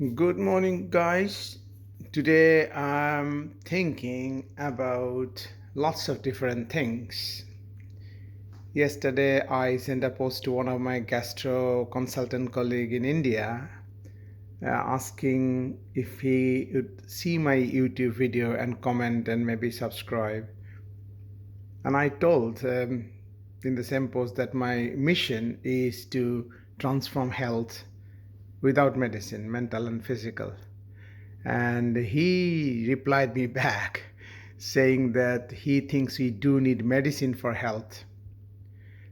Good morning, guys. Today I'm thinking about lots of different things. Yesterday I sent a post to one of my gastro consultant colleague in India asking if he would see my YouTube video and comment and maybe subscribe. And I told in the same post that my mission is to transform health without medicine, mental and physical. And he replied me back saying that he thinks we do need medicine for health.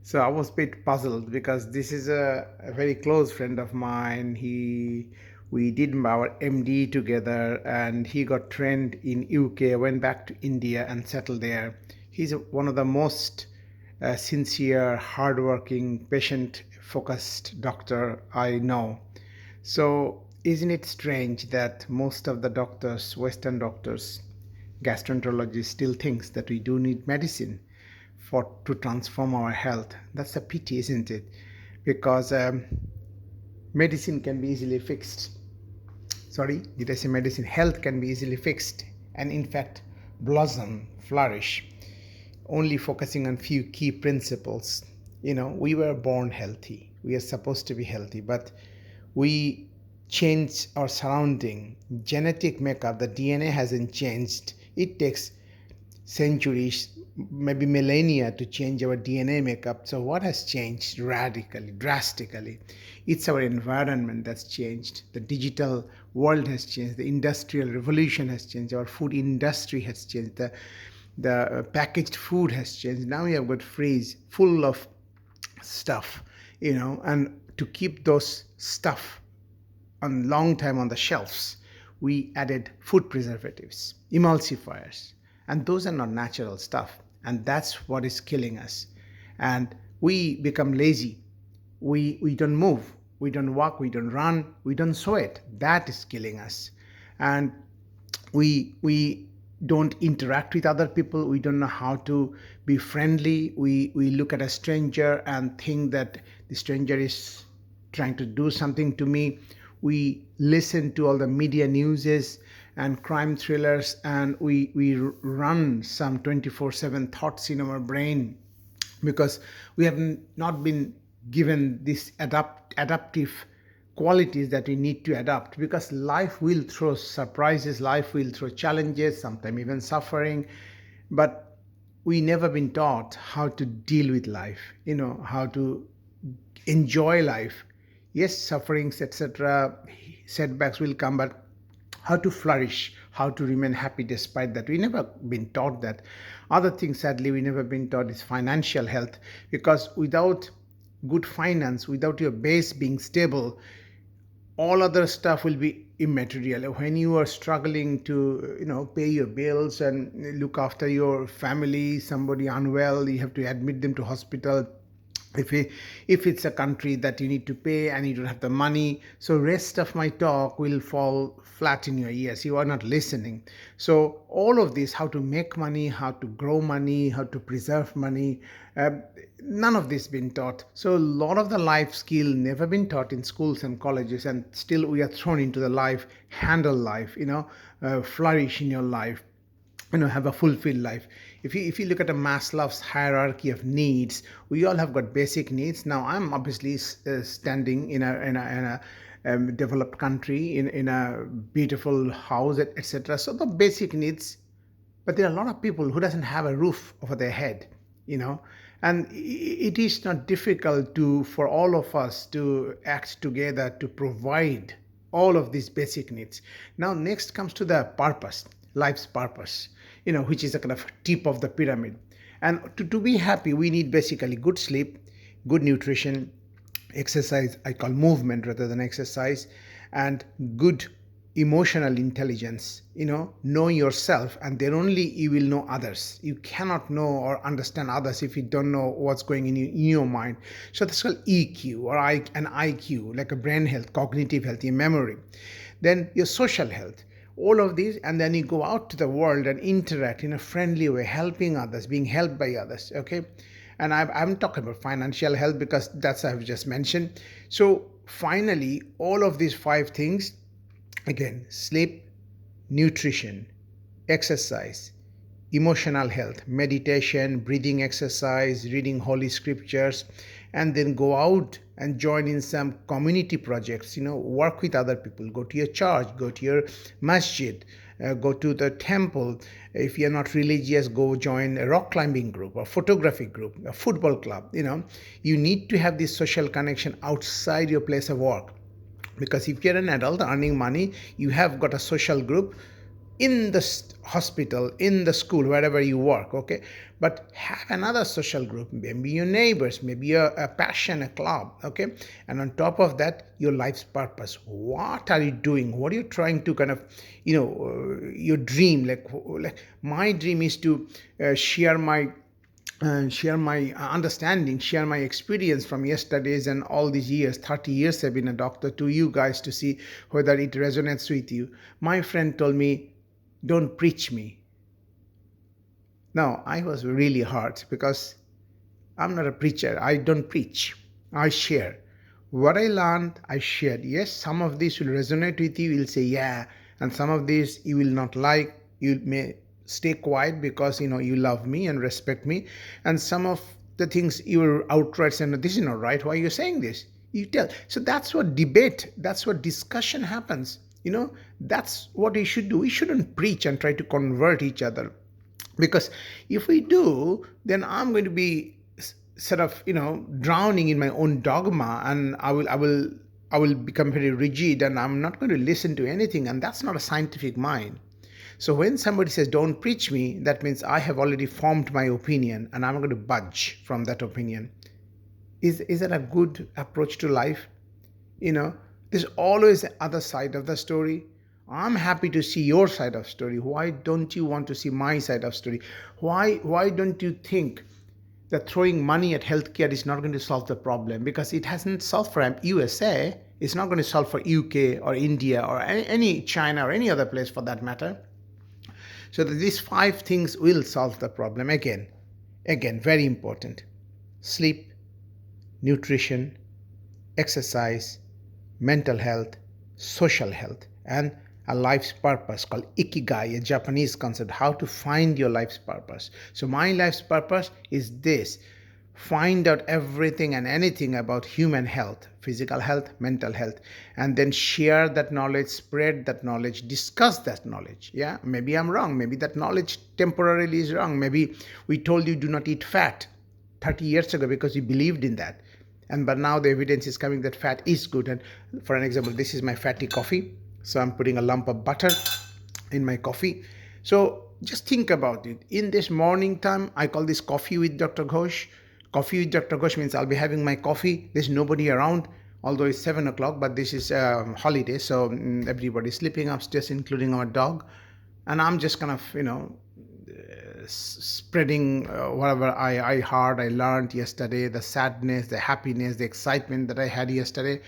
So I was a bit puzzled because this is a very close friend of mine. We did our MD together and he got trained in UK, went back to India and settled there. He's one of the most sincere, hardworking, patient focused doctor I know. So, isn't it strange that most of the doctors, Western doctors, gastroenterologists, still thinks that we do need medicine for to transform our health? That's a pity, isn't it? Because medicine can be easily fixed. Sorry, did I say medicine? Health can be easily fixed, and in fact, blossom, flourish, only focusing on few key principles. We were born healthy. We are supposed to be healthy, but we change our surrounding genetic makeup. The DNA hasn't changed. It takes centuries, maybe millennia to change our DNA makeup. So what has changed radically, drastically? It's our environment that's changed. The digital world has changed. The industrial revolution has changed. Our food industry has changed. The packaged food has changed. Now we have got freeze full of stuff, and to keep those stuff on long time on the shelves, we added food preservatives, emulsifiers, and those are not natural stuff, and that's what is killing us. And we become lazy. We don't move, we don't walk, we don't run, we don't sweat. That is killing us. And we don't interact with other people. We don't know how to be friendly. We look at a stranger and think that the stranger is trying to do something to me. We listen to all the media newses and crime thrillers, and we run some 24/7 thoughts in our brain because we have not been given this adaptive qualities that we need to adapt, because life will throw surprises, life will throw challenges, sometimes even suffering, but we never been taught how to deal with life, how to enjoy life. Yes, sufferings, etc., setbacks will come, but how to flourish, how to remain happy despite that. We never been taught that. Other things, sadly, we never been taught is financial health, because without good finance, without your base being stable, all other stuff will be immaterial. When you are struggling to pay your bills and look after your family, somebody unwell, you have to admit them to hospital. If it's a country that you need to pay and you don't have the money, so rest of my talk will fall flat in your ears. You are not listening. So all of this, how to make money, how to grow money, how to preserve money, uh, none of this been taught. So a lot of the life skill never been taught in schools and colleges, and still we are thrown into the life, handle life, flourish in your life, have a fulfilled life. If you look at a Maslow's hierarchy of needs, we all have got basic needs. Now I'm obviously standing in a developed country, in a beautiful house, etc. So the basic needs, but there are a lot of people who doesn't have a roof over their head, you know and it is not difficult to for all of us to act together to provide all of these basic needs. Now next comes to the purpose, life's purpose, which is a kind of tip of the pyramid. And to be happy, we need basically good sleep, good nutrition, exercise, I call movement rather than exercise, and good emotional intelligence. Know yourself, and then only you will know others. You cannot know or understand others if you don't know what's going in your mind. So that's called EQ, or an IQ, like a brain health, cognitive health, your memory. Then your social health, all of these, and then you go out to the world and interact in a friendly way, helping others, being helped by others. Okay. And I'm talking about financial health because that's I've just mentioned. So finally, all of these five things Again, sleep, nutrition, exercise, emotional health, meditation, breathing exercise, reading holy scriptures, and then go out and join in some community projects, work with other people, go to your church, go to your masjid, go to the temple. If you're not religious, go join a rock climbing group or photography group, a football club. You need to have this social connection outside your place of work, because if you're an adult earning money, you have got a social group in the hospital, in the school, wherever you work, okay? But have another social group, maybe your neighbors, maybe a passion, a club, okay? And on top of that, your life's purpose. What are you doing? What are you trying to kind of, your dream? Like my dream is to share my understanding, share my experience from yesterday's and all these years. 30 years I've been a doctor, to you guys, to see whether it resonates with you. My friend told me, don't preach me. Now, I was really hurt because I'm not a preacher. I don't preach. I share. What I learned, I shared. Yes, some of this will resonate with you. You'll say, yeah. And some of this you will not like. You may stay quiet because you love me and respect me. And some of the things you will outright say, no, this is not right. Why are you saying this? You tell. So that's what debate, that's what discussion happens. That's what we should do. We shouldn't preach and try to convert each other, because if we do, then I'm going to be sort of drowning in my own dogma, and I will become very rigid, and I'm not going to listen to anything, and that's not a scientific mind. So when somebody says don't preach me, that means I have already formed my opinion and I'm going to budge from that opinion. Is that a good approach to life? There's always the other side of the story. I'm happy to see your side of story. Why don't you want to see my side of story? Why don't you think that throwing money at healthcare is not going to solve the problem? Because it hasn't solved for USA. It's not going to solve for UK or India or any China or any other place for that matter. So that these 5 things will solve the problem. Again, very important: sleep, nutrition, exercise, mental health, social health, and a life's purpose called ikigai, a Japanese concept, how to find your life's purpose. So my life's purpose is this: find out everything and anything about human health, physical health, mental health, and then share that knowledge, spread that knowledge, discuss that knowledge. Yeah, maybe I'm wrong, maybe that knowledge temporarily is wrong. Maybe we told you do not eat fat 30 years ago because you believed in that, but now the evidence is coming that fat is good. And for an example, this is my fatty coffee, so I'm putting a lump of butter in my coffee. So just think about it. In this morning time, I call this coffee with Dr. Ghosh. Coffee with Dr. Ghosh means I'll be having my coffee. There's nobody around, although it's 7 o'clock, but this is a holiday, so everybody's sleeping upstairs, including our dog. And I'm just kind of, spreading whatever I heard, I learned yesterday, the sadness, the happiness, the excitement that I had yesterday.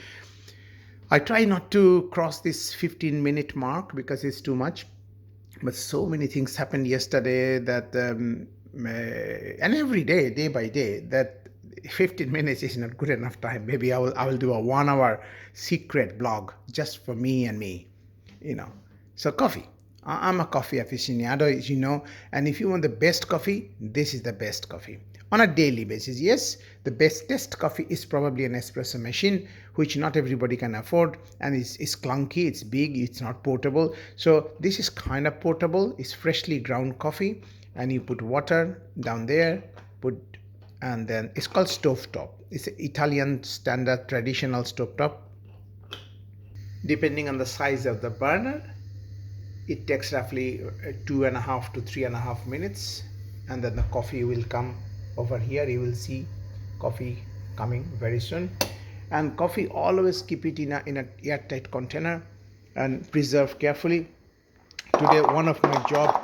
I try not to cross this 15-minute mark because it's too much. But so many things happened yesterday that, and every day, day by day, that 15 minutes is not good enough time. Maybe I will do a 1-hour secret blog just for me and me, So coffee. I'm a coffee aficionado, as you know, and if you want the best coffee, this is the best coffee. On a daily basis, yes, the bestest coffee is probably an espresso machine, which not everybody can afford, and it's clunky, it's big, it's not portable. So this is kind of portable. It's freshly ground coffee, and you put water down there, and then it's called stovetop. It's an Italian standard traditional stovetop. Depending on the size of the burner, it takes roughly 2.5 to 3.5 minutes, and then the coffee will come over here. You will see coffee coming very soon. And coffee, always keep it in a airtight container and preserve carefully. Today, one of my job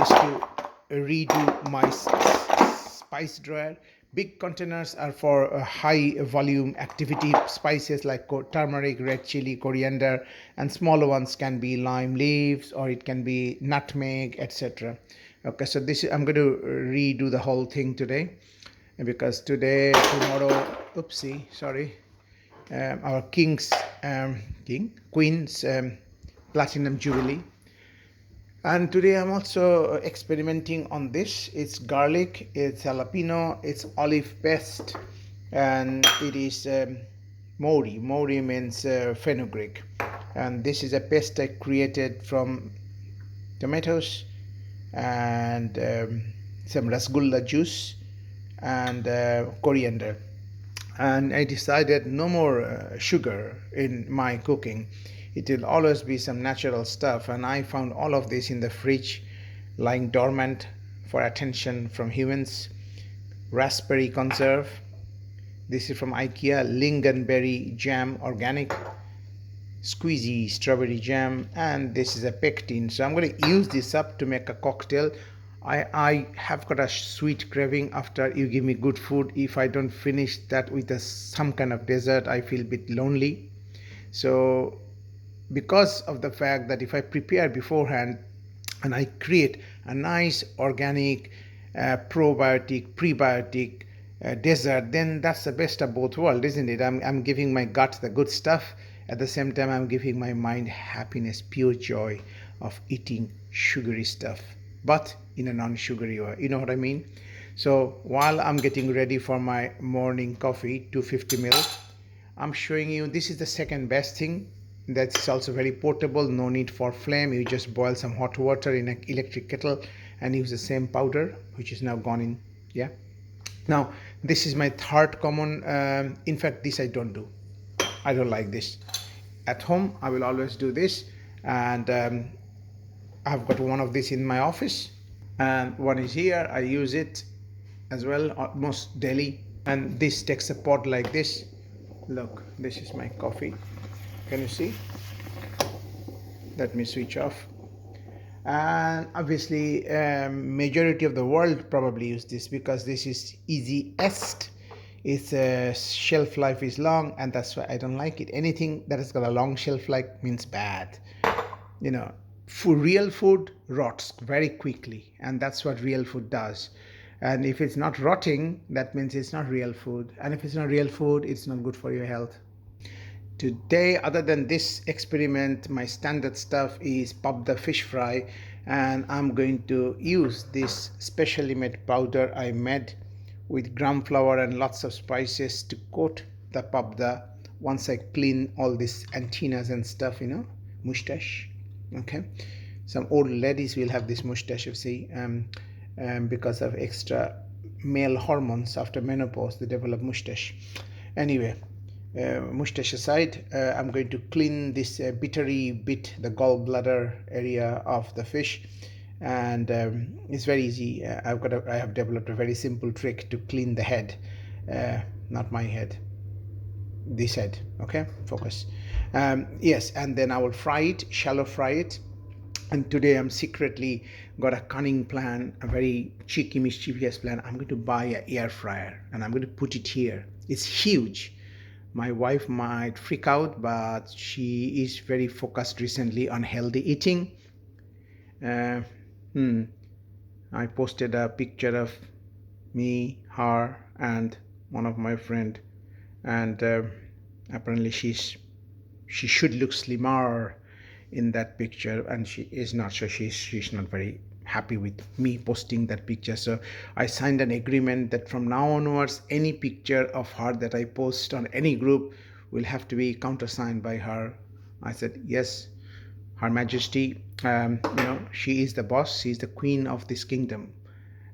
is to redo my spice drawer. Big containers are for high volume activity spices like turmeric, red chili, coriander, and smaller ones can be lime leaves, or it can be nutmeg, etc. Okay, so I'm going to redo the whole thing today, because tomorrow, oopsie, sorry, our queen's platinum jubilee. And today I'm also experimenting on this. It's garlic, it's jalapeno, it's olive paste, and it is mori. Mori means fenugreek. And this is a paste I created from tomatoes and some rasgulla juice and coriander. And I decided no more sugar in my cooking. It will always be some natural stuff, and I found all of this in the fridge lying dormant for attention from humans. Raspberry conserve. This is from IKEA. Lingonberry jam organic. Squeezy strawberry jam, and this is a pectin. So I'm going to use this up to make a cocktail. I have got a sweet craving after you give me good food. If I don't finish that with some kind of dessert, I feel a bit lonely. So because of the fact that if I prepare beforehand and I create a nice organic probiotic prebiotic dessert, then that's the best of both worlds, isn't it? I'm giving my gut the good stuff, at the same time I'm giving my mind happiness, pure joy of eating sugary stuff, but in a non-sugary way. You know what I mean? So while I'm getting ready for my morning coffee, 250 ml, I'm showing you this is the second best thing. That's also very portable, no need for flame. You just boil some hot water in an electric kettle and use the same powder, which is now gone in. Yeah. Now this is my third common. In fact, this I don't do. I don't like this. At home, I will always do this, and I've got one of these in my office, and one is here. I use it as well almost daily. And this takes a pot like this. Look, this is my coffee. Can you see? Let me switch off. And obviously majority of the world probably use this because this is easiest. Its shelf life is long, and that's why I don't like it. Anything that has got a long shelf life means bad. You know, for real food rots very quickly, and that's what real food does. And if it's not rotting, that means it's not real food, and if it's not real food, it's not good for your health. Today, other than this experiment, my standard stuff is the fish fry, and I'm going to use this specially made powder I made with gram flour and lots of spices to coat the pabda once I clean all these antennas and stuff, mustache. Okay, some old ladies will have this mustache, you see, because of extra male hormones after menopause, they develop mustache. Anyway, mustache aside, I'm going to clean this bittery bit, the gallbladder area of the fish, and it's very easy. I have developed a very simple trick to clean the head, not my head, this head. Okay, focus. Yes, and then I will fry it, shallow fry it. And today I'm secretly got a cunning plan, a very cheeky, mischievous plan. I'm going to buy an air fryer and I'm going to put it here. It's huge. My wife might freak out, but she is very focused recently on healthy eating. I posted a picture of me, her, and one of my friend, and apparently she should look slimmer in that picture, and she is not. So she's not very happy with me posting that picture. So I signed an agreement that from now onwards, any picture of her that I post on any group will have to be countersigned by her. I said yes, Her Majesty. She is the boss. She is the queen of this kingdom.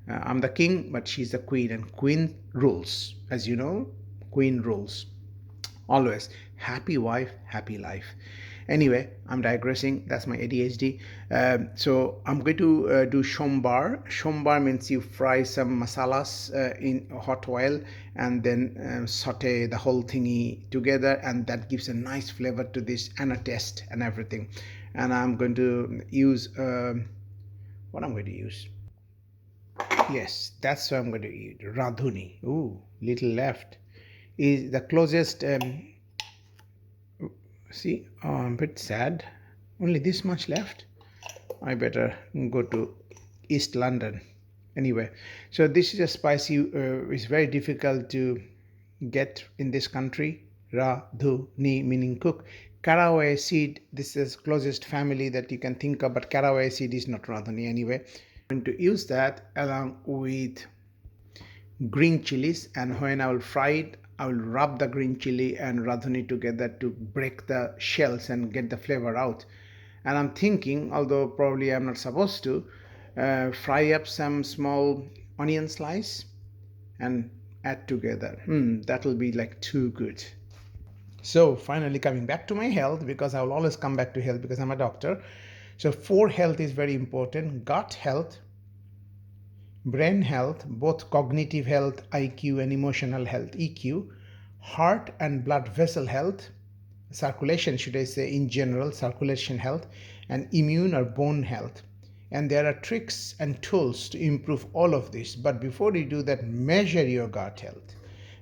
I'm the king, but she's the queen, and queen rules. As you know, queen rules. Always. Happy wife, happy life. Anyway, I'm digressing. That's my ADHD. So I'm going to do shombar. Shombar means you fry some masalas in hot oil and then saute the whole thingy together, and that gives a nice flavor to this and a taste and everything. And I'm going to use what I'm going to use. Yes, that's what I'm going to eat. Radhuni. Ooh, little left. Is the closest. See, I'm a bit sad. Only this much left. I better go to East London. Anyway, so this is a spice it's very difficult to get in this country. Radhuni meaning cook. Caraway seed, this is closest family that you can think of, but caraway seed is not radhani anyway. I'm going to use that along with green chilies, and when I will fry it, I will rub the green chili and radhani together to break the shells and get the flavor out. And I'm thinking, although probably I'm not supposed to, fry up some small onion slice and add together. That will be like too good. So finally coming back to my health, because I will always come back to health because I'm a doctor. So for health is very important: gut health, brain health, both cognitive health, IQ, and emotional health, EQ, heart and blood vessel health, circulation, should I say, in general, circulation health, and immune or bone health. And there are tricks and tools to improve all of this. But before you do that, measure your gut health,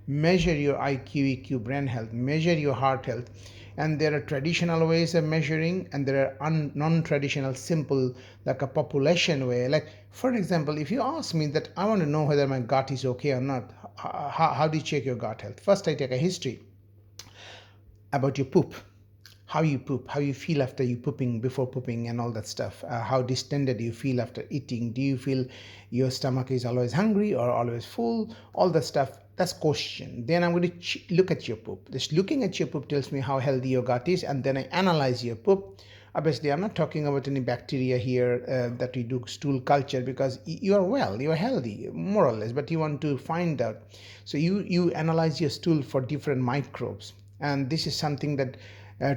measure your IQ, EQ, brain health, measure your heart health. And there are traditional ways of measuring, and there are non-traditional, simple, like a population way. Like, for example, if you ask me that I want to know whether my gut is okay or not, how do you check your gut health? First, I take a history about your poop, how you poop, how you feel after you pooping, before pooping, and all that stuff. How distended you feel after eating. Do you feel your stomach is always hungry or always full? All that stuff. That's question. Then I'm going to look at your poop. Just looking at your poop tells me how healthy your gut is, and then I analyze your poop. Obviously, I'm not talking about any bacteria here that we do stool culture, because you are well, you are healthy, more or less, but you want to find out. So you analyze your stool for different microbes, and this is something that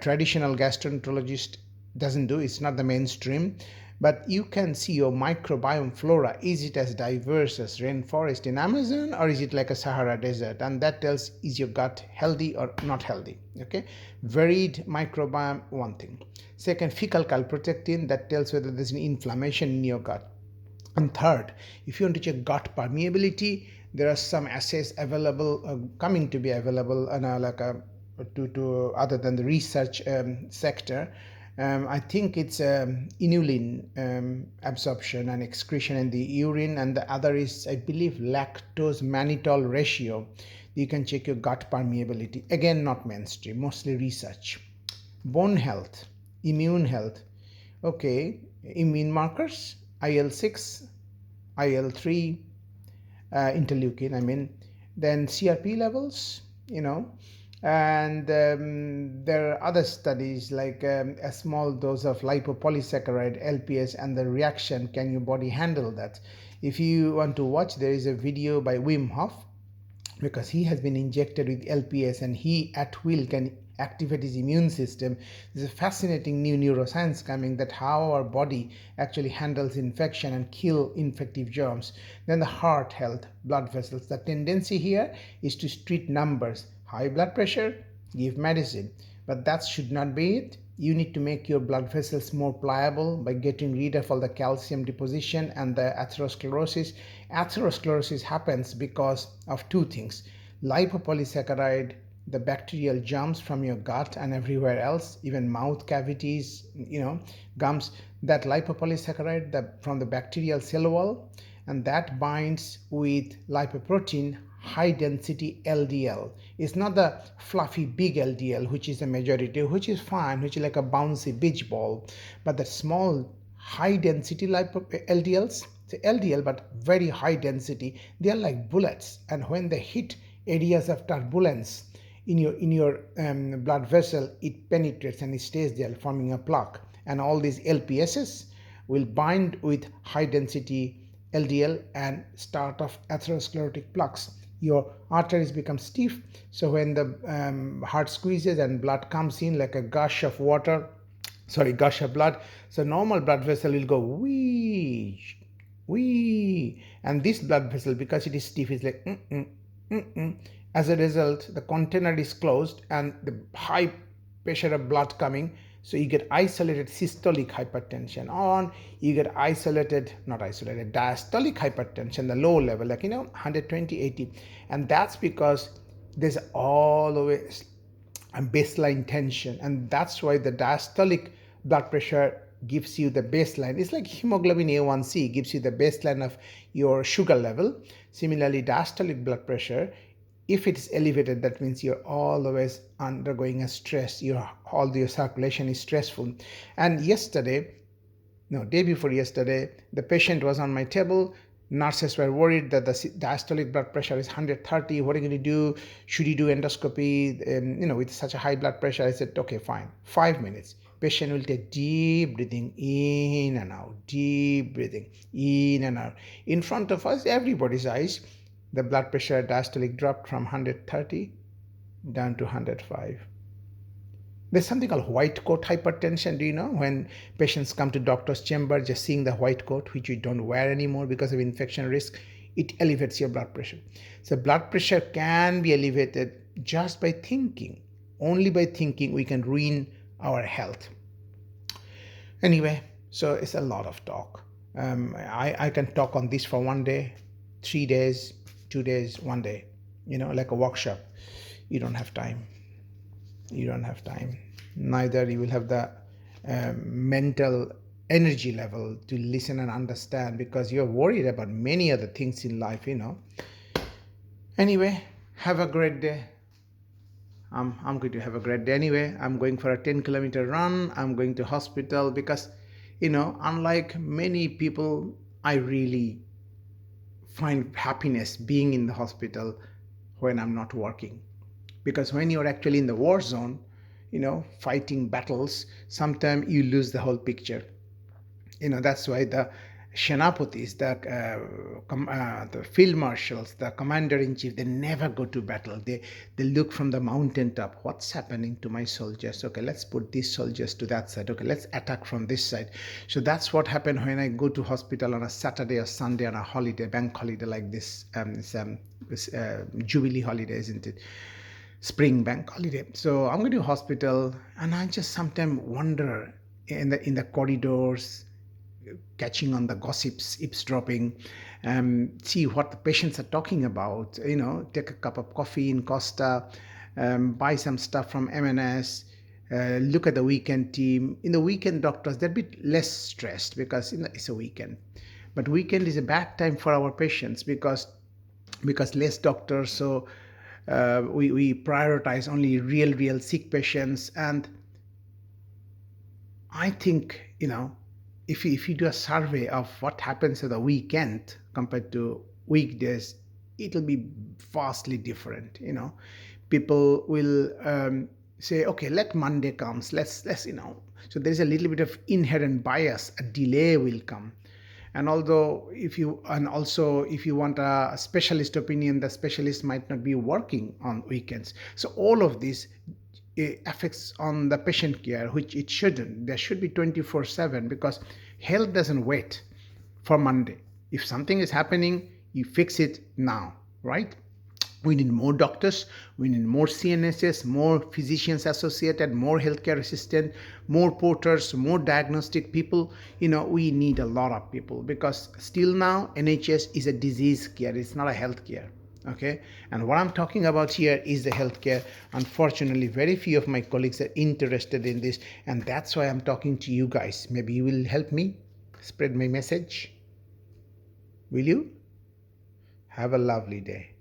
traditional gastroenterologist doesn't do. It's not the mainstream, but you can see your microbiome flora. Is it as diverse as rainforest in Amazon, or is it like a Sahara desert? And that tells, is your gut healthy or not healthy? Okay, varied microbiome, one thing. Second, fecal calprotectin, that tells whether there's an inflammation in your gut. And third, if you want to check gut permeability, there are some assays available, coming to be available, to other than the research sector. I think it's inulin absorption and excretion in the urine, and the other is, I believe, lactose mannitol ratio. You can check your gut permeability. Again, not mainstream, mostly research. Bone health, immune health. Okay, immune markers, IL-6, IL-3, interleukin, I mean, then CRP levels, and there are other studies like a small dose of lipopolysaccharide, LPS, and the reaction. Can your body handle that? If you want to watch, there is a video by Wim Hof, because he has been injected with LPS and he at will can activate his immune system. There's a fascinating new neuroscience coming, that how our body actually handles infection and kill infective germs. Then the heart health, blood vessels. The tendency here is to treat numbers. High blood pressure, give medicine. But that should not be it. You need to make your blood vessels more pliable by getting rid of all the calcium deposition and the atherosclerosis. Atherosclerosis happens because of two things: lipopolysaccharide, the bacterial germs from your gut and everywhere else, even mouth cavities, gums. That lipopolysaccharide from the bacterial cell wall, and that binds with lipoprotein, high density LDL. It's not the fluffy big LDL, which is the majority, which is fine, which is like a bouncy beach ball, but the small high density LDLs, the LDL but very high density, they are like bullets, and when they hit areas of turbulence in your blood vessel, it penetrates and it stays there, forming a plaque. And all these LPSs will bind with high density LDL and start off atherosclerotic plaques. Your arteries become stiff, so when the heart squeezes and blood comes in like a gush of blood, so normal blood vessel will go wee, wee, and this blood vessel, because it is stiff, is like As a result, the container is closed and the high pressure of blood coming, so you get isolated systolic hypertension, or you get diastolic hypertension, the low level, 120, 80. And that's because there's always a baseline tension. And that's why the diastolic blood pressure gives you the baseline. It's like hemoglobin A1C gives you the baseline of your sugar level. Similarly, diastolic blood pressure If it is elevated, that means you're always undergoing a stress. All your circulation is stressful. And yesterday, no, day before yesterday, the patient was on my table. Nurses were worried that the diastolic blood pressure is 130. What are you going to do? Should you do endoscopy? With such a high blood pressure, I said, okay, fine. 5 minutes. Patient will take deep breathing in and out, deep breathing in and out. In front of us, everybody's eyes, the blood pressure diastolic dropped from 130 down to 105. There's something called white coat hypertension. Do you know? When patients come to doctor's chamber, just seeing the white coat, which we don't wear anymore because of infection risk, it elevates your blood pressure. So blood pressure can be elevated just by thinking. Only by thinking we can ruin our health. Anyway, so it's a lot of talk. I can talk on this for 1 day, 3 days, 2 days, 1 day, like a workshop. You don't have time. You don't have time. Neither you will have the mental energy level to listen and understand, because you're worried about many other things in life. Anyway, have a great day. I'm going to have a great day. Anyway, I'm going for a 10-kilometer run. I'm going to hospital because, unlike many people, I really find happiness being in the hospital when I'm not working. Because when you're actually in the war zone, fighting battles, sometimes you lose the whole picture. That's why the Senapatis, the field marshals, the commander-in-chief, they never go to battle. They look from the mountaintop. What's happening to my soldiers? Okay, let's put these soldiers to that side. Okay, let's attack from this side. So that's what happened when I go to hospital on a Saturday or Sunday on a holiday, bank holiday like this. It's Jubilee holiday, isn't it? Spring bank holiday. So I'm going to hospital, and I just sometimes wonder in the corridors, catching on the gossips, eavesdropping, see what the patients are talking about. Take a cup of coffee in Costa, buy some stuff from M&S. Look at the weekend team. In the weekend, doctors, they're a bit less stressed because it's a weekend. But weekend is a bad time for our patients because less doctors. So we prioritize only real sick patients. And I think, if you do a survey of what happens at the weekend compared to weekdays, it'll be vastly different. People will say, okay, let Monday comes. Let's. So there's a little bit of inherent bias. A delay will come. And also if you want a specialist opinion, the specialist might not be working on weekends. So all of this affects on the patient care, which it shouldn't. There should be 24/7, because health doesn't wait for Monday. If something is happening, you fix it now, right? We need more doctors, we need more CNSs, more physicians associated, more healthcare assistant, more porters, more diagnostic people. We need a lot of people, because still now NHS is a disease care, it's not a health care. Okay, and what I'm talking about here is the healthcare. Unfortunately, very few of my colleagues are interested in this, and that's why I'm talking to you guys. Maybe you will help me spread my message. Will you? Have a lovely day.